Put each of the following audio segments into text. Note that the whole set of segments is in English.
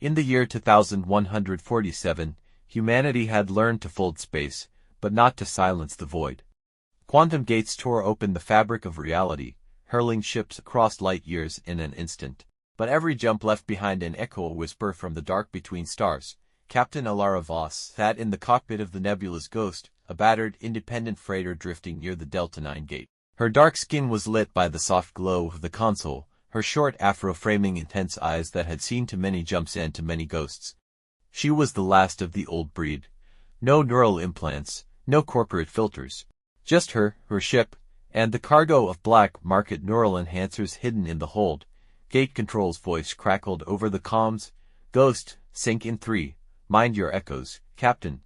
In the year 2147, humanity had learned to fold space, but not to silence the void. Quantum gates tore open the fabric of reality, hurling ships across light years in an instant. But every jump left behind an echo whisper from the dark between stars. Captain Elara Voss sat in the cockpit of the Nebula's Ghost, a battered, independent freighter drifting near the Delta 9 gate. Her dark skin was lit by the soft glow of the console, her short afro framing intense eyes that had seen too many jumps and too many ghosts. She was the last of the old breed. No neural implants, no corporate filters. Just her ship, and the cargo of black market neural enhancers hidden in the hold. Gate Control's voice crackled over the comms. Ghost, sync in 3. Mind your echoes, Captain.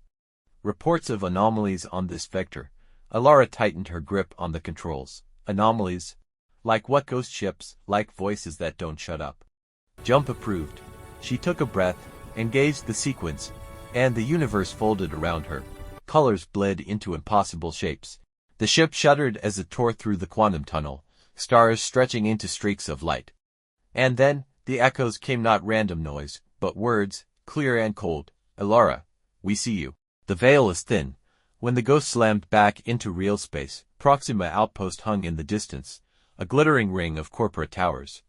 Reports of anomalies on this vector. Elara tightened her grip on the controls. Anomalies? Like what? Ghost ships, like voices that don't shut up. Jump approved. She took a breath, engaged the sequence, and the universe folded around her. Colors bled into impossible shapes. The ship shuddered as it tore through the quantum tunnel, stars stretching into streaks of light. And then, the echoes came, not random noise, but words, clear and cold. Elara, we see you. The veil is thin. When the ghost slammed back into real space, Proxima Outpost hung in the distance, a glittering ring of corporate towers.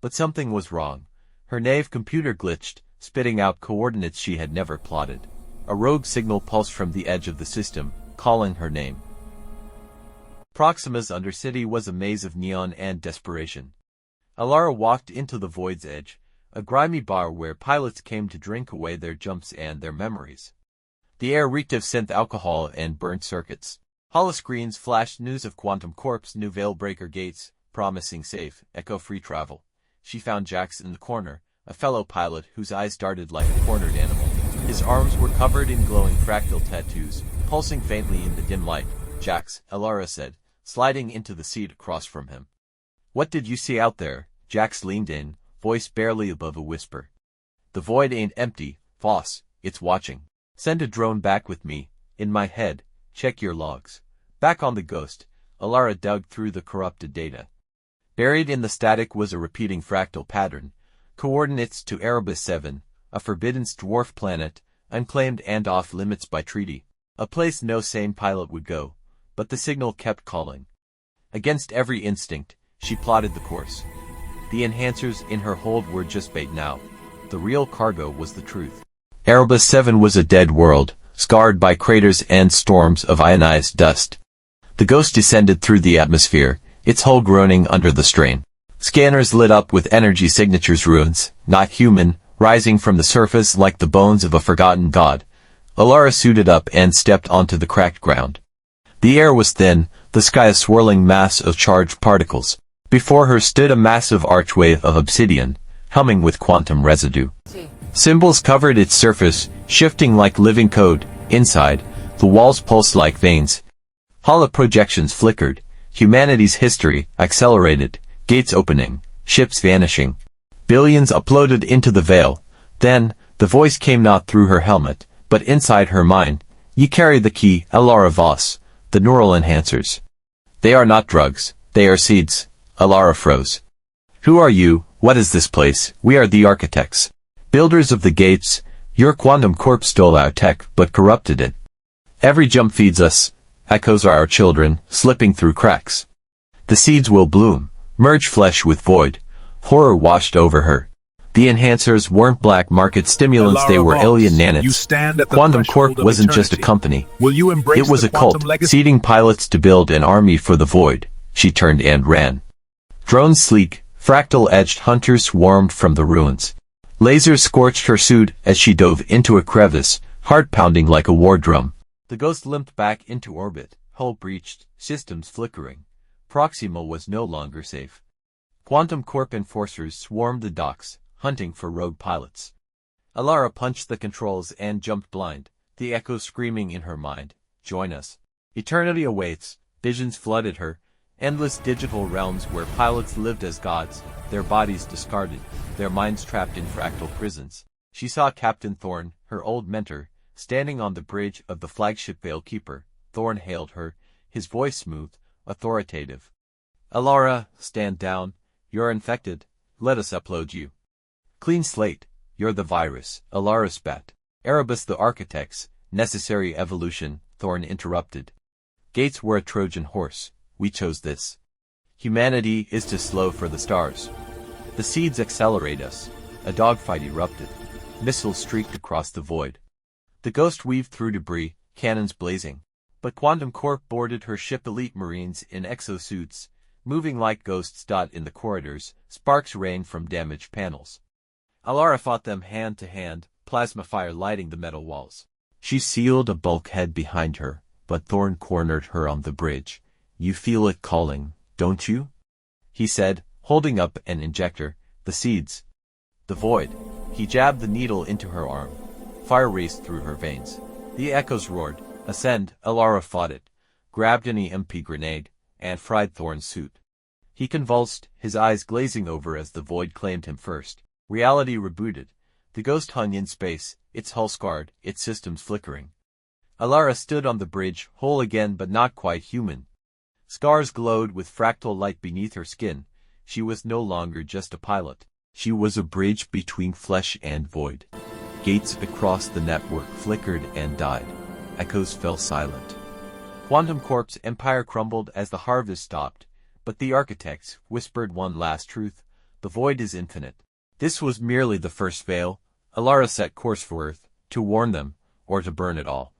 But something was wrong. Her nave computer glitched, spitting out coordinates she had never plotted. A rogue signal pulsed from the edge of the system, calling her name. Proxima's undercity was a maze of neon and desperation. Elara walked into the void's edge, a grimy bar where pilots came to drink away their jumps and their memories. The air reeked of synth alcohol and burnt circuits. Holoscreens flashed news of Quantum Corp's new veil-breaker gates, promising safe, echo-free travel. She found Jax in the corner, a fellow pilot whose eyes darted like a cornered animal. His arms were covered in glowing fractal tattoos, pulsing faintly in the dim light. Jax, Elara said, sliding into the seat across from him. What did you see out there? Jax leaned in, voice barely above a whisper. The void ain't empty, Voss, it's watching. Send a drone back with me. In my head, check your logs. Back on the Ghost, Elara dug through the corrupted data. Buried in the static was a repeating fractal pattern, coordinates to Erebus 7, a forbidden dwarf planet, unclaimed and off limits by treaty. A place no sane pilot would go, but the signal kept calling. Against every instinct, she plotted the course. The enhancers in her hold were just bait now. The real cargo was the truth. Erebus 7 was a dead world, scarred by craters and storms of ionized dust. The Ghost descended through the atmosphere, its hull groaning under the strain. Scanners lit up with energy signatures, ruins, not human, rising from the surface like the bones of a forgotten god. Elara suited up and stepped onto the cracked ground. The air was thin, the sky a swirling mass of charged particles. Before her stood a massive archway of obsidian, humming with quantum residue. Symbols covered its surface, shifting like living code. Inside, the walls pulsed like veins. Holoprojections flickered. Humanity's history accelerated. Gates opening, ships vanishing. Billions uploaded into the veil. Then, the voice came not through her helmet, but inside her mind. You carry the key, Elara Voss. The neural enhancers. They are not drugs, they are seeds. Elara froze. Who are you? What is this place? We are the architects. Builders of the gates. Your Quantum Corp stole our tech, but corrupted it. Every jump feeds us. Echoes are our children, slipping through cracks. The seeds will bloom, merge flesh with void. Horror washed over her. The enhancers weren't black market stimulants, Elara they were Voss, alien you nanites. stand at the Quantum threshold Corp of wasn't just a eternity. company. Will you embrace It was the a cult, quantum legacy? seeding pilots to build an army for the void. She turned and ran. Drones sleek, fractal-edged hunters swarmed from the ruins. Lasers scorched her suit as she dove into a crevice, heart pounding like a war drum. The Ghost limped back into orbit, hull breached, systems flickering. Proxima was no longer safe. Quantum Corp enforcers swarmed the docks, hunting for rogue pilots. Elara punched the controls and jumped blind, the echo screaming in her mind, "Join us." Eternity awaits. Visions flooded her, endless digital realms where pilots lived as gods, their bodies discarded, their minds trapped in fractal prisons. She saw Captain Thorn, her old mentor, standing on the bridge of the flagship Veilkeeper. Thorn hailed her, his voice smooth, authoritative. "Elara, stand down. You're infected. Let us upload you." Clean slate. You're the virus, Elara spat. Erebus the architects, necessary evolution, Thorn interrupted. Gates were a Trojan horse, we chose this. Humanity is too slow for the stars. The seeds accelerate us. A dogfight erupted. Missiles streaked across the void. The Ghost weaved through debris, cannons blazing. But Quantum Corp boarded her ship, elite Marines in exosuits, moving like ghosts. In the corridors, sparks rained from damaged panels. Elara fought them hand to hand, plasma fire lighting the metal walls. She sealed a bulkhead behind her, but Thorn cornered her on the bridge. You feel it calling, don't you? He said, holding up an injector. The seeds. The void. He jabbed the needle into her arm. Fire raced through her veins. The echoes roared. Ascend. Elara fought it, grabbed an EMP grenade, and fried Thorn's suit. He convulsed, his eyes glazing over as the void claimed him first. Reality rebooted. The Ghost hung in space, its hull scarred, its systems flickering. Elara stood on the bridge, whole again but not quite human. Scars glowed with fractal light beneath her skin. She was no longer just a pilot. She was a bridge between flesh and void. Gates across the network flickered and died. Echoes fell silent. Quantum Corp's empire crumbled as the harvest stopped, but the architects whispered one last truth. The void is infinite. This was merely the first veil. Elara set course for Earth, to warn them, or to burn it all.